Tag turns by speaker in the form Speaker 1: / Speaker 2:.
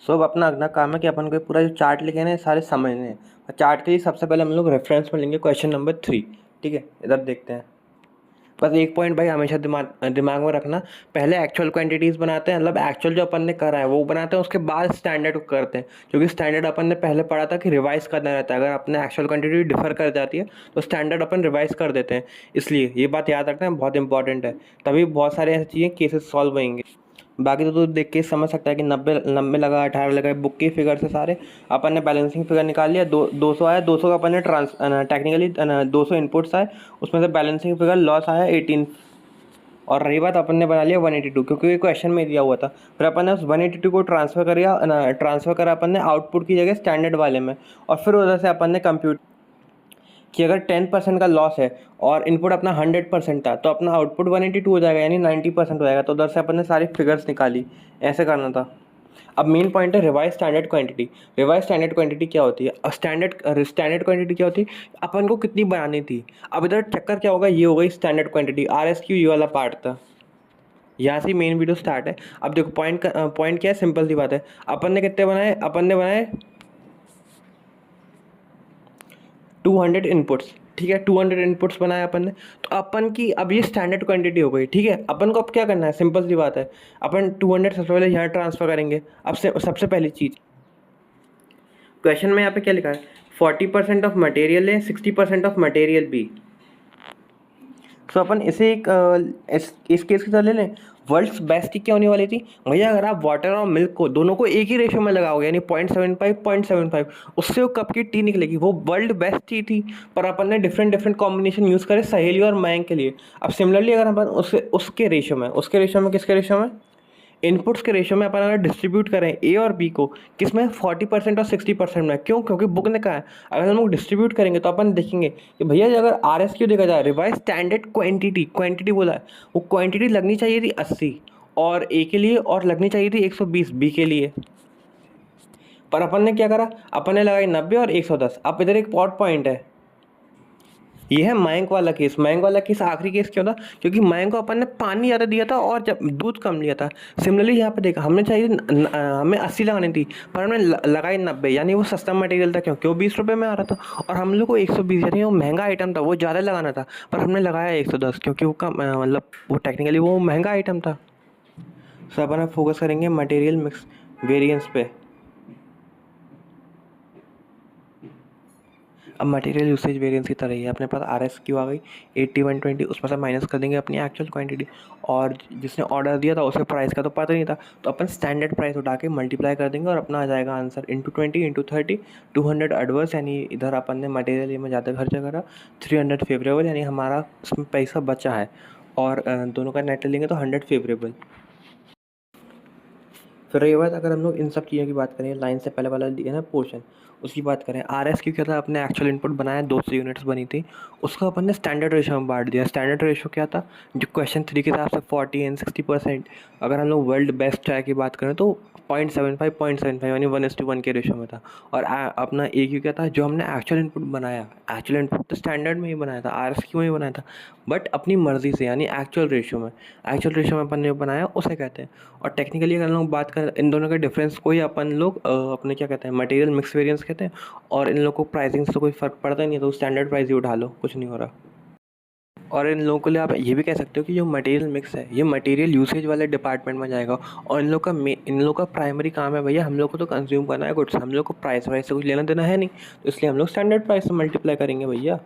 Speaker 1: सो अब अपना अगला काम है कि अपन को पूरा जो चार्ट लिखे ना ये सारे समझने हैं। और चार्ट के लिए सबसे पहले हम लोग रेफरेंस में लेंगे क्वेश्चन नंबर 3। ठीक है, इधर देखते हैं। बस एक पॉइंट भाई हमेशा दिमाग में रखना, पहले एक्चुअल क्वांटिटीज़ बनाते हैं, मतलब एक्चुअल जो अपन ने करा है वो बनाते हैं, उसके बाद स्टैंडर्ड को करते हैं। क्योंकि स्टैंडर्ड अपन ने पहले पढ़ा था कि रिवाइज करना रहता है, अगर अपने एक्चुअल क्वांटिटी डिफर कर जाती है तो स्टैंडर्ड अपन रिवाइज कर देते हैं। इसलिए ये बात याद रखना बहुत इंपॉर्टेंट है, तभी बहुत सारे ऐसी चीज़ें केसेस सॉल्व होंगे। बाकी तो तू देख के समझ सकता है कि 90 लगा, 18 लगा, बुक के फिगर से सारे अपन ने बैलेंसिंग फिगर निकाल लिया। 200 आया, 200 का अपन ने टेक्निकली 200 इनपुट्स आए, उसमें से बैलेंसिंग फिगर लॉस आया 18। और रही बात, अपन ने बना लिया 182 क्योंकि ये क्वेश्चन में दिया हुआ था। फिर अपन ने उस 182 को ट्रांसफर करा अपन ने आउटपुट की जगह स्टैंडर्ड वाले में। और फिर उधर से अपन ने कंप्यूट कि अगर 10% का लॉस है और इनपुट अपना 100% था तो अपना आउटपुट 182 हो जाएगा, यानी 90% हो जाएगा। तो उधर से अपन ने सारी फिगर्स निकाली, ऐसे करना था। अब मेन पॉइंट है revise standard quantity. Revise standard quantity क्या होती है? स्टैंडर्ड क्वांटिटी क्या होती है? अपन को कितनी बनानी थी। अब इधर चक्कर क्या होगा, ये हो गई स्टैंडर्ड क्वांटिटी, RSQ ये वाला पार्ट था। यहाँ से मेन वीडियो स्टार्ट है। अब देखो पॉइंट क्या है, सिंपल सी बात है। अपन ने कितने बनाए? अपन ने बनाए 200 इनपुट्स। ठीक है, 200 इनपुट्स बनाए अपन ने। तो अपन की अब ये स्टैंडर्ड क्वांटिटी हो गई। ठीक है, अपन को अब क्या करना है, सिंपल सी बात है। अपन 200 सबसे पहले यहाँ ट्रांसफर करेंगे। अब से सबसे पहली चीज़, क्वेश्चन में यहाँ पे क्या लिखा है, 40% ऑफ मटेरियल है, 60% ऑफ मटेरियल बी। तो अपन इसे एक इस केस की तरह ले लें। वर्ल्ड्स बेस्ट क्या होने वाली थी भैया, अगर आप वाटर और मिल्क को दोनों को एक ही रेशो में लगाओगे, यानी 0.75 उससे वो कप की टी निकलेगी, वो वर्ल्ड बेस्ट टी थी। पर अपन ने डिफरेंट कॉम्बिनेशन यूज़ करे सहेली और मयंक के लिए। अब सिमिलरली अगर अपन उसके रेशो में किसके रेशो में, इनपुट्स के रेशो में अपन अगर डिस्ट्रीब्यूट करें ए और बी को, किसमें 40% और 60% में। क्यों? क्योंकि बुक ने कहा है अगर हम लोग डिस्ट्रीब्यूट करेंगे तो अपन देखेंगे कि भैया अगर RSQ देखा जाए, रिवाइज स्टैंडर्ड क्वांटिटी बोला है, वो क्वांटिटी लगनी चाहिए थी 80 और ए के लिए, और लगनी चाहिए थी 120 बी के लिए। पर अपन ने क्या करा, अपन ने लगाई 90 और 110। अब इधर एक पॉइंट है, ये है मयंक वाला केस। मयंक वाला केस आखिरी केस क्यों था? क्योंकि मयंक को अपन ने पानी ज़्यादा दिया था और जब दूध कम लिया था। सिमिलरली यहाँ पे देखा, हमें 80 लगानी थी, पर हमने लगाई 90, यानी वो सस्ता मटेरियल था। क्यों? क्यों 20 रुपये में आ रहा था, और हम लोग को 120, यानी वो महंगा आइटम था, वो ज़्यादा लगाना था। पर हमने लगाया 110 क्योंकि वो कम, मतलब वो टेक्निकली वो महंगा आइटम था। सो अपन फोकस करेंगे मटेरियल मिक्स वेरियंस पे। अब मटेरियल यूसेज वेरिएंस की तरह ही है, अपने पास RSQ आ गई 80 120, उसमें से माइनस कर देंगे अपनी एक्चुअल क्वांटिटी। और जिसने ऑर्डर दिया था उसे प्राइस का तो पता नहीं था, तो अपन स्टैंडर्ड प्राइस उठा के मल्टीप्लाई कर देंगे और अपना आ जाएगा आंसर इंटू 20 इंटू 30। 200 एडवर्स, यानी इधर अपन ने मटेरियल में ज़्यादा खर्चा करा। 300 फेवरेबल, यानी हमारा उसमें पैसा बचा है। और दोनों का नेट लेंगे तो 100 फेवरेबल। फिर ये बात, अगर हम लोग इन सब चीज़ों की बात करें, लाइन से पहले वाला दिया ना पोर्शन, उसकी बात करें, RSQ क्या था, अपने एक्चुअल इनपुट बनाया 200 यूनिट्स बनी थी, उसको अपन ने स्टैंडर्ड रेशो में बांट दिया। स्टैंडर्ड रेशो क्या था, जो क्वेश्चन 3 के हिसाब से 40 एंड 60%। अगर हम लोग वर्ल्ड बेस्ट चाय की बात करें तो 0.75 यानी 1:1 के रेशो में था। और अपना AQ क्या था, जो हमने एक्चुअल इनपुट बनाया, एक्चुअल इनपुट तो स्टैंडर्ड में ही बनाया था, RSQ में ही बनाया था, बट अपनी मर्ज़ी से, यानी एक्चुअल रेशो में अपन ने बनाया, उसे कहते हैं। और टेक्निकली अगर हम लोग बात करें इन दोनों के डिफरेंस को ही अपन लोग अपने क्या कहते हैं, मटेरियल मिक्स वेरिएंस कहते हैं। और इन लोगों को प्राइसिंग से तो कोई फ़र्क पड़ता ही नहीं है, तो स्टैंडर्ड प्राइस ही उठा लो, कुछ नहीं हो रहा। और इन लोगों के लिए आप ये भी कह सकते हो कि जो मटेरियल मिक्स है ये मटेरियल यूसेज वाले डिपार्टमेंट में जाएगा। और इन लोग का प्राइमरी काम है भैया, हम लोग को तो कंज्यूम करना है गुड्स, हम लोग को प्राइस वाइस से कुछ लेना देना है नहीं, तो इसलिए हम लोग स्टैंडर्ड प्राइस से मल्टीप्लाई करेंगे भैया।